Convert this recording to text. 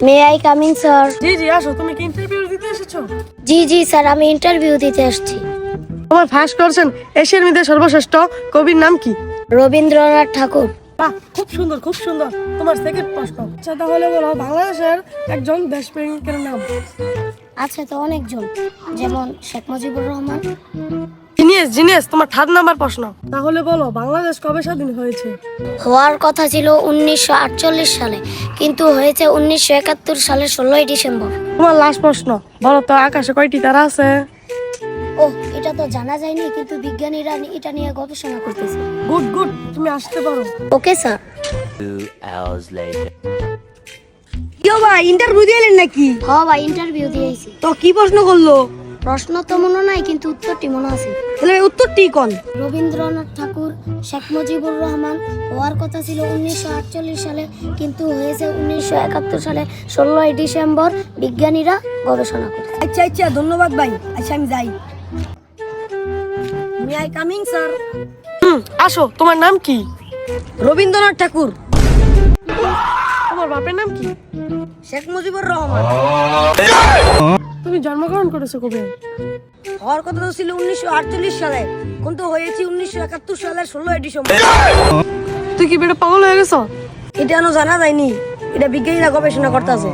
May I coming sir? জি জি আসো। তুমি কি ইন্টারভিউ দিতে এসেছো? জি জি স্যার, আমি ইন্টারভিউ দিতে এসেছি। তোমার ফার্স্ট কোশ্চেন, এশিয়ার মধ্যে সর্বশ্রেষ্ঠ কবির নাম কি? রবীন্দ্রনাথ ঠাকুর। বাহ, খুব সুন্দর খুব সুন্দর। তোমার সেকেন্ড প্রশ্ন, আচ্ছা তাহলে বলো বাংলাদেশের একজন দেশপ্রেমিকের নাম। আছে তো অনেকজন, যেমন শেখ মুজিবুর রহমান। Genius genius. তোমার থার্ড নাম্বার প্রশ্ন, তাহলে বলো বাংলাদেশ কবে স্বাধীন হয়েছে? হওয়ার কথা ছিল 1948 সালে, কিন্তু হয়েছে 1971 সালের 16ই ডিসেম্বর। তোমার লাস্ট প্রশ্ন, বলো তো আকাশে কয়টি তারা আছে? ও, এটা তো জানা যায়নি, কিন্তু বিজ্ঞানীরা এটা নিয়ে গবেষণা করতেছে। গুড গুড, তুমি আসতে পারো। Okay sir. 2 hours later. কি ভাই ইন্টারভিউ দিলেন নাকি? হ ভাই, ইন্টারভিউ দিয়েছি। তো কি প্রশ্ন করলো? প্রশ্ন তো মনে নাই, কিন্তু উত্তরটি মনে আছে। তাহলে উত্তরটি কোন? রবীন্দ্রনাথ ঠাকুর, শেখ মুজিবুর রহমান। হওয়ার কথা ছিল 1948 সালে, কিন্তু হয়েছে 1971 সালে 16ই ডিসেম্বর। বিজ্ঞানীরা গবেষণা করছে। আচ্ছা আচ্ছা, ধন্যবাদ ভাই। আচ্ছা আমি যাই। মে আই কামিং স্যার? আসো। তোমার নাম কি? রবীন্দ্রনাথ ঠাকুর। তোমার বাপের নাম কি? শেখ মুজিবুর রহমান। তুমি জন্মগ্রহণ করেছো কবে? হওয়ার কথা তো ছিল 1948 সালে, কিন্তু হয়েছে 1971 সালের 16ই ডিসেম্বর। তুই কি বেটা পাগল হয়ে গেছো? এটা এখনো জানা যায়নি, এটা বিজ্ঞানীরা গবেষণা করতেছে।